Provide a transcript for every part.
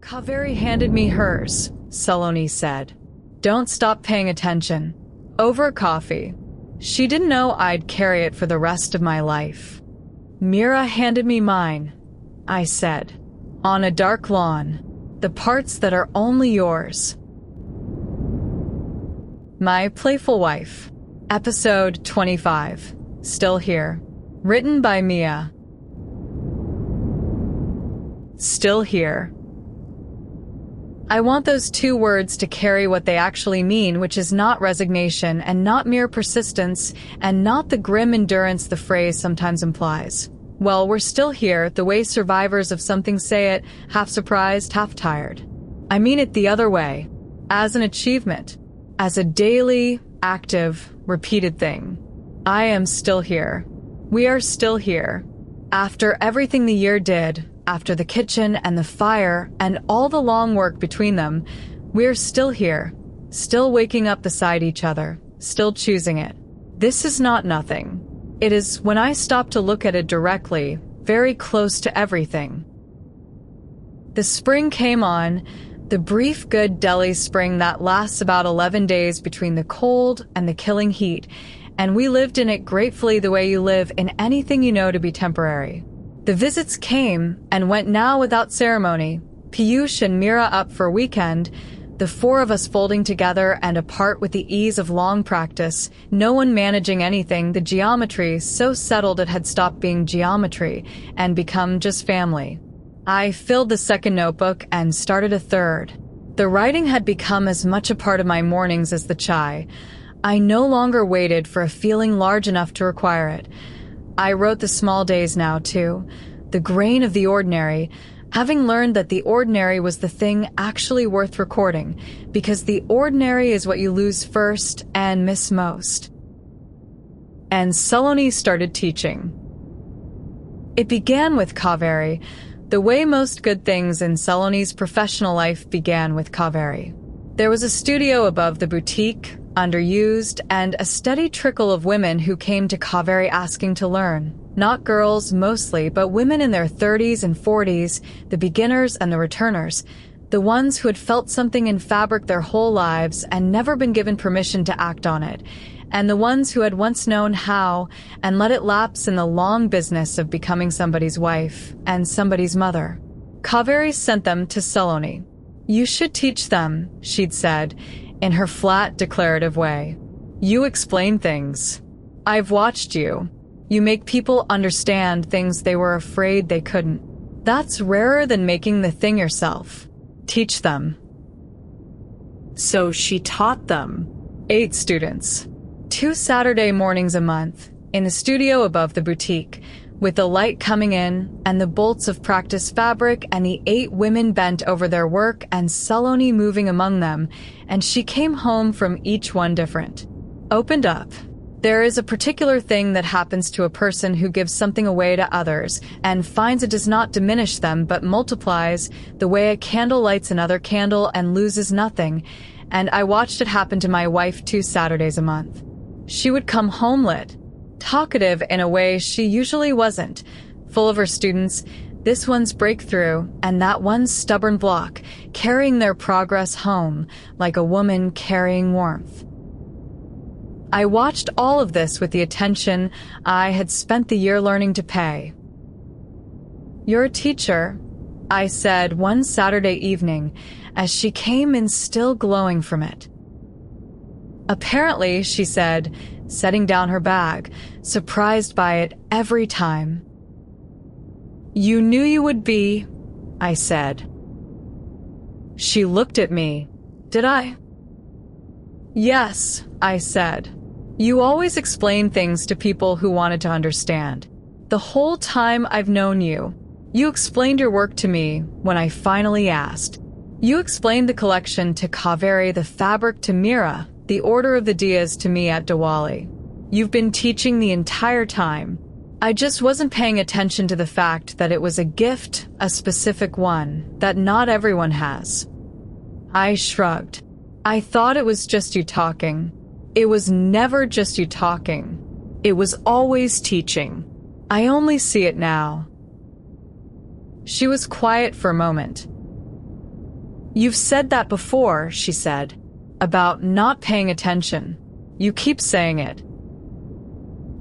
Kaveri handed me hers, Saloni said. Don't stop paying attention. Over coffee. She didn't know I'd carry it for the rest of my life. Mira handed me mine, I said. On a dark lawn. The parts that are only yours. My Playful Wife. Episode 25. Still here. Written by Mia. Still here. I want those two words to carry what they actually mean, which is not resignation and not mere persistence and not the grim endurance the phrase sometimes implies. Well, we're still here, the way survivors of something say it, half surprised, half tired. I mean it the other way, as an achievement, as a daily, active, repeated thing. I am still here. We are still here. After everything the year did, after the kitchen and the fire and all the long work between them, we're still here, still waking up beside each other, still choosing it. This is not nothing. It is, when I stop to look at it directly, very close to everything. The spring came on, the brief good Delhi spring that lasts about 11 days between the cold and the killing heat, and we lived in it gratefully the way you live in anything you know to be temporary. The visits came and went now without ceremony. Piyush and Mira up for a weekend, the four of us folding together and apart with the ease of long practice, no one managing anything, the geometry so settled it had stopped being geometry and become just family. I filled the second notebook and started a third. The writing had become as much a part of my mornings as the chai. I no longer waited for a feeling large enough to require it. I wrote the small days now, too, the grain of the ordinary, having learned that the ordinary was the thing actually worth recording, because the ordinary is what you lose first and miss most. And Saloni started teaching. It began with Kaveri, the way most good things in Saloni's professional life began with Kaveri. There was a studio above the boutique, underused, and a steady trickle of women who came to Kaveri asking to learn. Not girls, mostly, but women in their 30s and 40s, the beginners and the returners, the ones who had felt something in fabric their whole lives and never been given permission to act on it, and the ones who had once known how and let it lapse in the long business of becoming somebody's wife and somebody's mother. Kaveri sent them to Saloni. You should teach them, she'd said, in her flat, declarative way. You explain things. I've watched you. You make people understand things they were afraid they couldn't. That's rarer than making the thing yourself. Teach them. So she taught them. 8 students. 2 Saturday mornings a month, in the studio above the boutique, with the light coming in and the bolts of practice fabric and the 8 women bent over their work and Saloni moving among them, and she came home from each one different. Opened up. There is a particular thing that happens to a person who gives something away to others and finds it does not diminish them but multiplies, the way a candle lights another candle and loses nothing, and I watched it happen to my wife 2 Saturdays a month. She would come home lit, talkative in a way she usually wasn't, full of her students, this one's breakthrough and that one's stubborn block, carrying their progress home like a woman carrying warmth. I watched all of this with the attention I had spent the year learning to pay. You're a teacher, I said one Saturday evening as she came in still glowing from it. Apparently, she said, setting down her bag, surprised by it every time. You knew you would be, I said. She looked at me. Did I? Yes, I said. You always explain things to people who wanted to understand. The whole time I've known you, you explained your work to me when I finally asked. You explained the collection to Kaveri, the fabric to Mira, the order of the diyas to me at Diwali. You've been teaching the entire time. I just wasn't paying attention to the fact that it was a gift, a specific one, that not everyone has. I shrugged. I thought it was just you talking. It was never just you talking. It was always teaching. I only see it now. She was quiet for a moment. You've said that before, she said, about not paying attention. You keep saying it.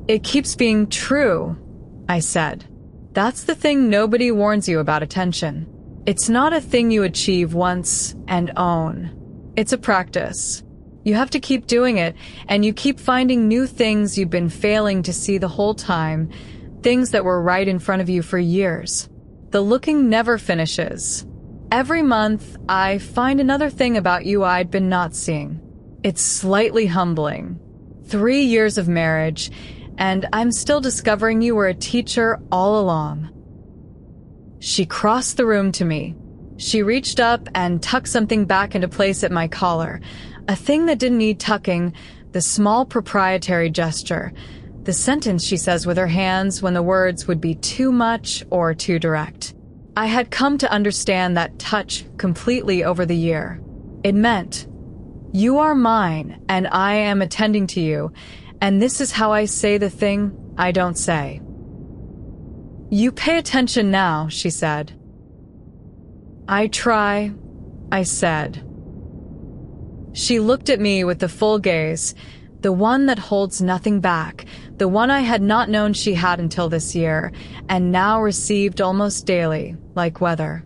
It keeps being true, I said. That's the thing nobody warns you about attention. It's not a thing you achieve once and own. It's a practice. You have to keep doing it, and you keep finding new things you've been failing to see the whole time, things that were right in front of you for years. The looking never finishes. Every month, I find another thing about you I'd been not seeing. It's slightly humbling. 3 years of marriage, and I'm still discovering you were a teacher all along. She crossed the room to me. She reached up and tucked something back into place at my collar. A thing that didn't need tucking, the small proprietary gesture. The sentence she says with her hands when the words would be too much or too direct. I had come to understand that touch completely over the year. It meant, you are mine and I am attending to you, and this is how I say the thing I don't say. You pay attention now, she said. I try, I said. She looked at me with the full gaze, the one that holds nothing back, the one I had not known she had until this year, and now received almost daily, like weather.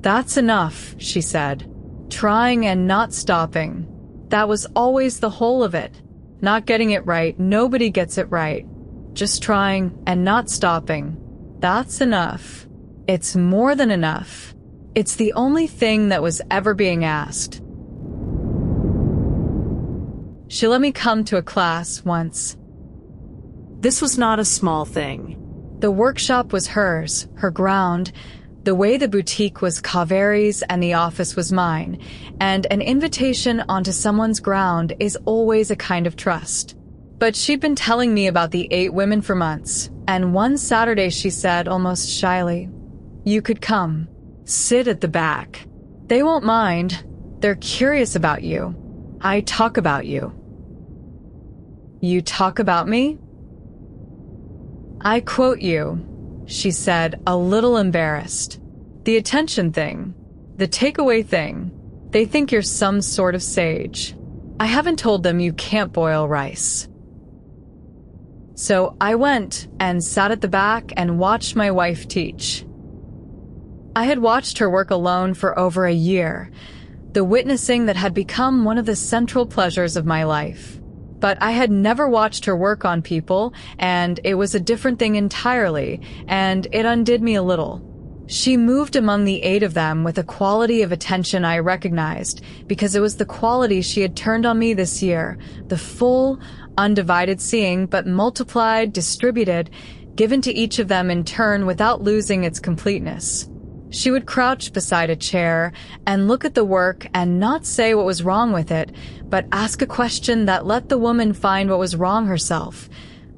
That's enough, she said, trying and not stopping. That was always the whole of it. Not getting it right, nobody gets it right. Just trying and not stopping. That's enough. It's more than enough. It's the only thing that was ever being asked. She let me come to a class once. This was not a small thing. The workshop was hers, her ground, the way the boutique was Kaveri's and the office was mine, and an invitation onto someone's ground is always a kind of trust. But she'd been telling me about the 8 women for months, and one Saturday she said, almost shyly, you could come. Sit at the back. They won't mind. They're curious about you. I talk about you. You talk about me? I quote you, she said, a little embarrassed. The attention thing, the takeaway thing, they think you're some sort of sage. I haven't told them you can't boil rice. So I went and sat at the back and watched my wife teach. I had watched her work alone for over a year, the witnessing that had become one of the central pleasures of my life. But I had never watched her work on people, and it was a different thing entirely, and it undid me a little. She moved among the 8 of them with a quality of attention I recognized, because it was the quality she had turned on me this year, the full, undivided seeing, but multiplied, distributed, given to each of them in turn without losing its completeness. She would crouch beside a chair and look at the work and not say what was wrong with it, but ask a question that let the woman find what was wrong herself,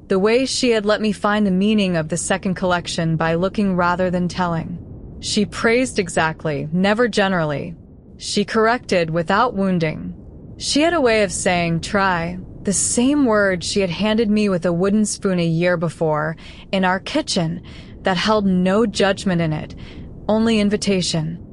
the way she had let me find the meaning of the second collection by looking rather than telling. She praised exactly, never generally. She corrected without wounding. She had a way of saying, try, the same word she had handed me with a wooden spoon a year before, in our kitchen, that held no judgment in it, only invitation.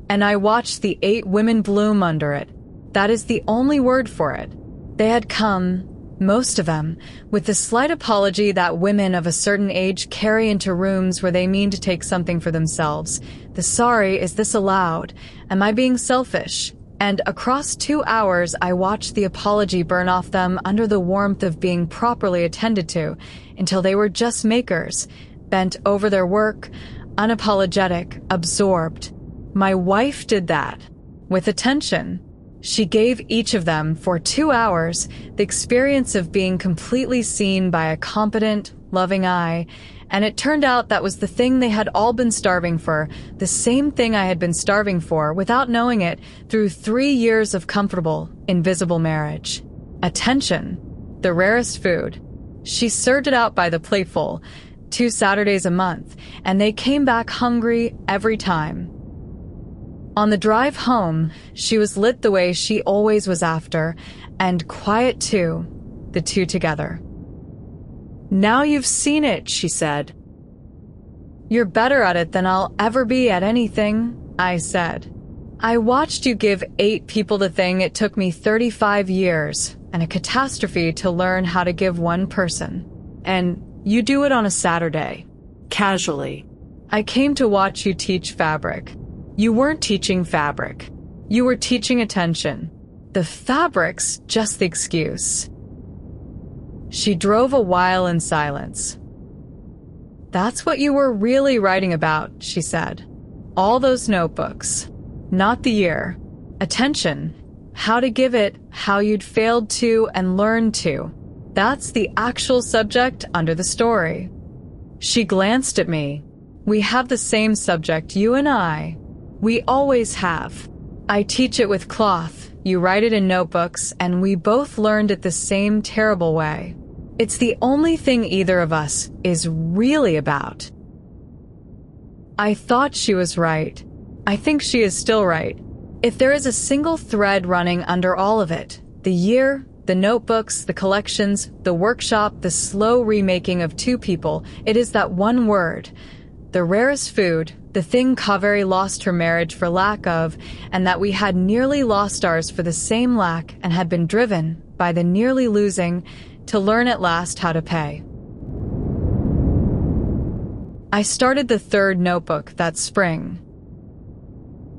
And I watched the 8 women bloom under it. That is the only word for it. They had come, most of them, with the slight apology that women of a certain age carry into rooms where they mean to take something for themselves. The sorry, is this allowed? Am I being selfish? And across 2 hours, I watched the apology burn off them under the warmth of being properly attended to, until they were just makers, bent over their work, unapologetic, absorbed. My wife did that, with attention. She gave each of them, for 2 hours, the experience of being completely seen by a competent, loving eye, and it turned out that was the thing they had all been starving for, the same thing I had been starving for, without knowing it, through 3 years of comfortable, invisible marriage. Attention, the rarest food. She served it out by the Playful, 2 Saturdays a month, and they came back hungry every time. On the drive home, she was lit the way she always was after, and quiet too, the 2 together. Now you've seen it, she said. You're better at it than I'll ever be at anything, I said. I watched you give 8 people the thing it took me 35 years and a catastrophe to learn how to give one person. And you do it on a Saturday. Casually. I came to watch you teach fabric. You weren't teaching fabric. You were teaching attention. The fabric's just the excuse. She drove a while in silence. That's what you were really writing about, she said. All those notebooks. Not the year. Attention. How to give it, how you'd failed to and learned to. That's the actual subject under the story. She glanced at me. We have the same subject, you and I. We always have. I teach it with cloth, you write it in notebooks, and we both learned it the same terrible way. It's the only thing either of us is really about. I thought she was right. I think she is still right. If there is a single thread running under all of it, the year, the notebooks, the collections, the workshop, the slow remaking of 2 people, it is that one word. The rarest food, the thing Kaveri lost her marriage for lack of, and that we had nearly lost ours for the same lack and had been driven, by the nearly losing, to learn at last how to pay. I started the 3rd notebook that spring.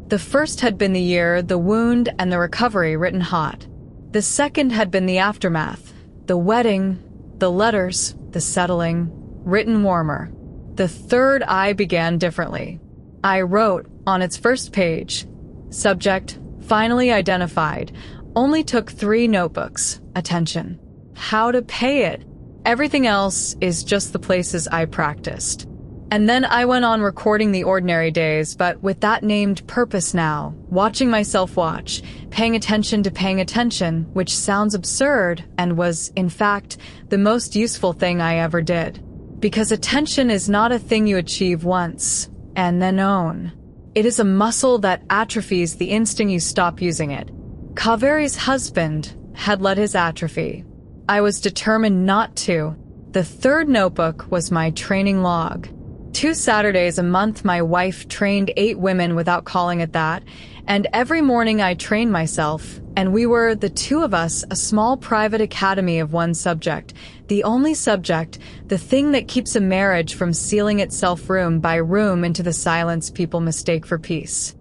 The first had been the year, the wound, and the recovery written hot. The second had been the aftermath, the wedding, the letters, the settling, written warmer. The 3rd I began differently. I wrote on its first page, subject, finally identified, only took 3 notebooks, attention. How to pay it. Everything else is just the places I practiced. And then I went on recording the ordinary days, but with that named purpose now, watching myself watch, paying attention to paying attention, which sounds absurd and was, in fact, the most useful thing I ever did. Because attention is not a thing you achieve once and then own. It is a muscle that atrophies the instant you stop using it. Kaveri's husband had let his atrophy. I was determined not to. The 3rd notebook was my training log. 2 Saturdays a month my wife trained 8 women without calling it that, and every morning I trained myself, and we were, the 2 of us, a small private academy of one subject, the only subject, the thing that keeps a marriage from sealing itself room by room into the silence people mistake for peace.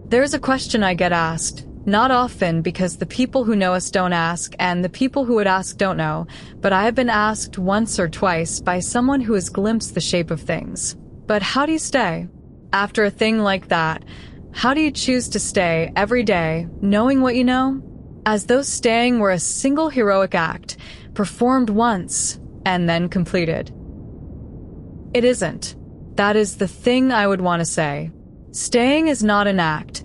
There's a question I get asked. Not often, because the people who know us don't ask, and the people who would ask don't know, but I have been asked once or twice by someone who has glimpsed the shape of things. But how do you stay? After a thing like that, how do you choose to stay every day, knowing what you know? As though staying were a single heroic act, performed once, and then completed. It isn't. That is the thing I would want to say. Staying is not an act.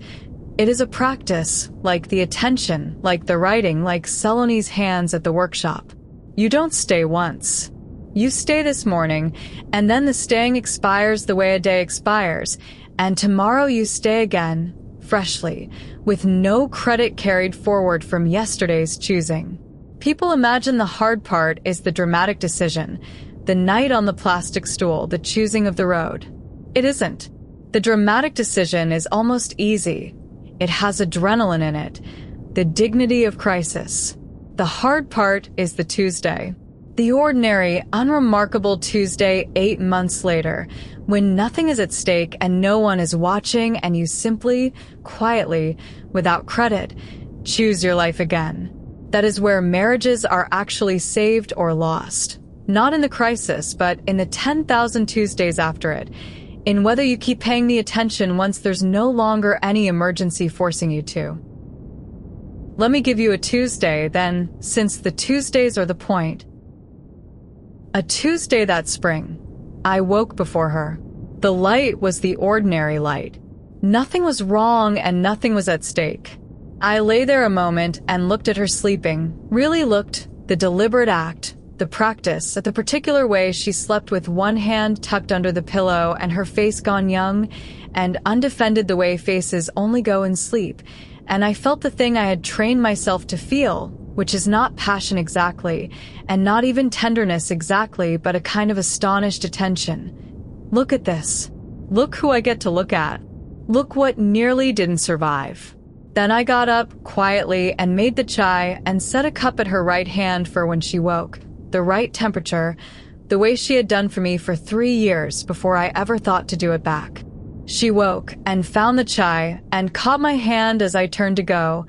It is a practice, like the attention, like the writing, like Saloni's hands at the workshop. You don't stay once. You stay this morning, and then the staying expires the way a day expires, and tomorrow you stay again, freshly, with no credit carried forward from yesterday's choosing. People imagine the hard part is the dramatic decision, the night on the plastic stool, the choosing of the road. It isn't. The dramatic decision is almost easy. It has adrenaline in it, the dignity of crisis. The hard part is the Tuesday. The ordinary, unremarkable Tuesday 8 months later, when nothing is at stake and no one is watching and you simply, quietly, without credit, choose your life again. That is where marriages are actually saved or lost. Not in the crisis, but in the 10,000 Tuesdays after it. In whether you keep paying the attention once there's no longer any emergency forcing you to. Let me give you a Tuesday, then, since the Tuesdays are the point. A Tuesday that spring, I woke before her. The light was the ordinary light. Nothing was wrong and nothing was at stake. I lay there a moment and looked at her sleeping, really looked, the deliberate act, the practice, at the particular way she slept with one hand tucked under the pillow and her face gone young and undefended the way faces only go in sleep, and I felt the thing I had trained myself to feel, which is not passion exactly, and not even tenderness exactly, but a kind of astonished attention. Look at this. Look who I get to look at. Look what nearly didn't survive. Then I got up quietly and made the chai and set a cup at her right hand for when she woke. The right temperature, the way she had done for me for 3 years before I ever thought to do it back. She woke and found the chai and caught my hand as I turned to go.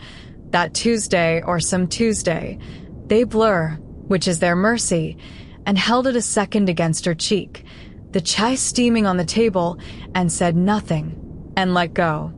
That Tuesday or some Tuesday, they blur, which is their mercy, and held it a second against her cheek, the chai steaming on the table, and said nothing, and let go.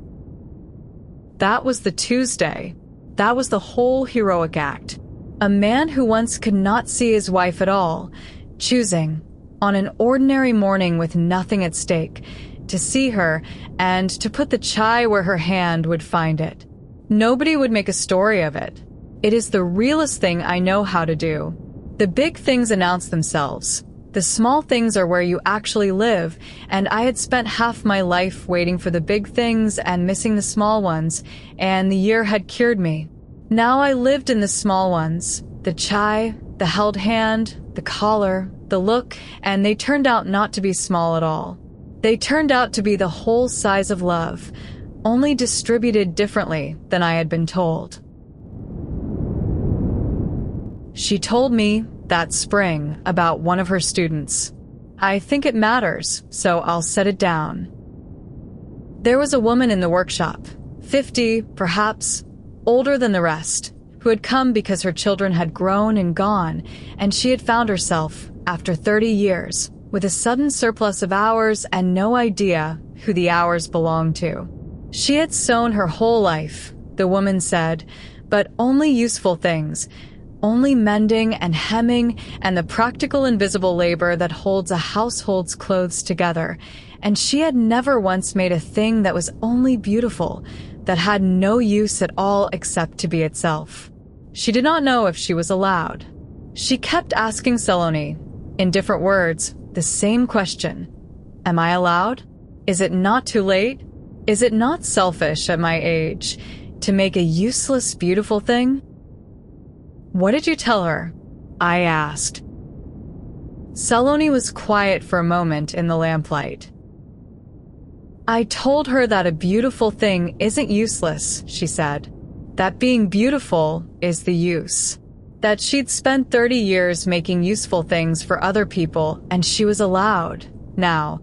That was the Tuesday. That was the whole heroic act. A man who once could not see his wife at all, choosing, on an ordinary morning with nothing at stake, to see her and to put the chai where her hand would find it. Nobody would make a story of it. It is the realest thing I know how to do. The big things announce themselves. The small things are where you actually live, and I had spent half my life waiting for the big things and missing the small ones, and the year had cured me. Now I lived in the small ones, the chai, the held hand, the collar, the look, and they turned out not to be small at all. They turned out to be the whole size of love, only distributed differently than I had been told. She told me that spring about one of her students. I think it matters, so I'll set it down. There was a woman in the workshop, 50, perhaps, older than the rest, who had come because her children had grown and gone, and she had found herself, after 30 years, with a sudden surplus of hours and no idea who the hours belonged to. She had sewn her whole life, the woman said, but only useful things, only mending and hemming and the practical invisible labor that holds a household's clothes together, and she had never once made a thing that was only beautiful, that had no use at all except to be itself. She did not know if she was allowed. She kept asking Saloni, in different words, the same question. Am I allowed? Is it not too late? Is it not selfish at my age to make a useless, beautiful thing? What did you tell her? I asked. Saloni was quiet for a moment in the lamplight. I told her that a beautiful thing isn't useless, she said. That being beautiful is the use. That she'd spent 30 years making useful things for other people, and she was allowed, now,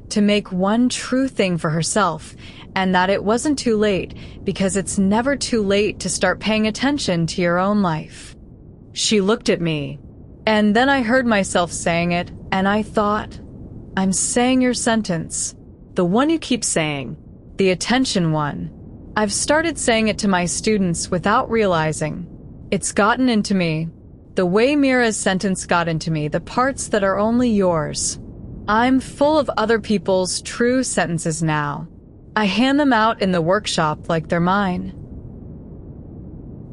to make one true thing for herself, and that it wasn't too late, because it's never too late to start paying attention to your own life. She looked at me, and then I heard myself saying it, and I thought, I'm saying your sentence. The one you keep saying. The attention one. I've started saying it to my students without realizing. It's gotten into me. The way Mira's sentence got into me, the parts that are only yours. I'm full of other people's true sentences now. I hand them out in the workshop like they're mine.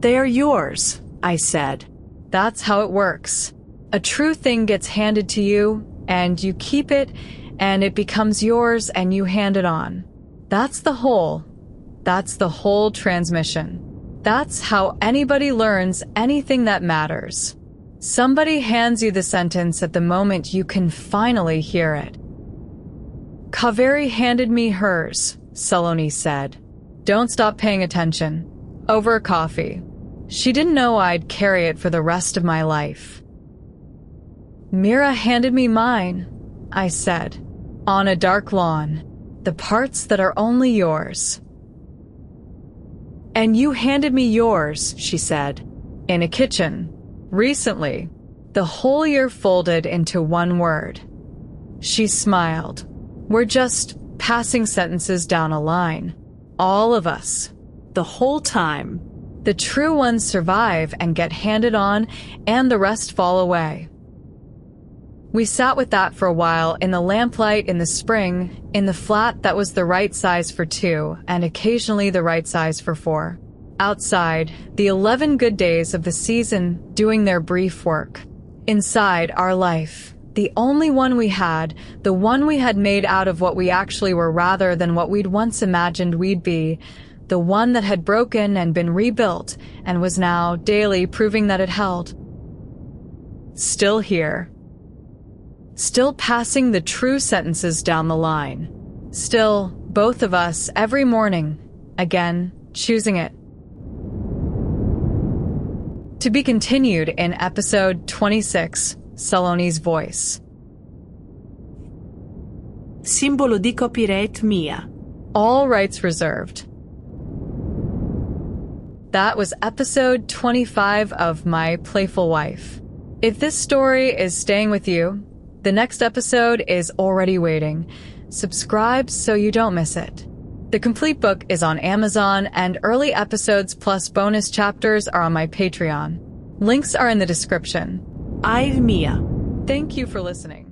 They are yours, I said. That's how it works. A true thing gets handed to you, and you keep it, and it becomes yours, and you hand it on. That's the whole transmission. That's how anybody learns anything that matters. Somebody hands you the sentence at the moment you can finally hear it. Kaveri handed me hers, Saloni said. Don't stop paying attention. Over coffee. She didn't know I'd carry it for the rest of my life. Mira handed me mine, I said, on a dark lawn, the parts that are only yours. And you handed me yours, she said, in a kitchen, recently, the whole year folded into one word. She smiled. We're just passing sentences down a line. All of us. The whole time. The true ones survive and get handed on, and the rest fall away. We sat with that for a while in the lamplight in the spring, in the flat that was the right size for 2 and occasionally the right size for 4. Outside, the 11 good days of the season doing their brief work. Inside, our life, the only one we had, the one we had made out of what we actually were rather than what we'd once imagined we'd be, the one that had broken and been rebuilt and was now daily proving that it held. Still here. Still passing the true sentences down the line. Still, both of us, every morning, again, choosing it. To be continued in episode 26, Saloni's voice. Simbolo di copyright mia. All rights reserved. That was episode 25 of My Playful Wife. If this story is staying with you, the next episode is already waiting. Subscribe so you don't miss it. The complete book is on Amazon, and early episodes plus bonus chapters are on my Patreon. Links are in the description. Mia. Thank you for listening.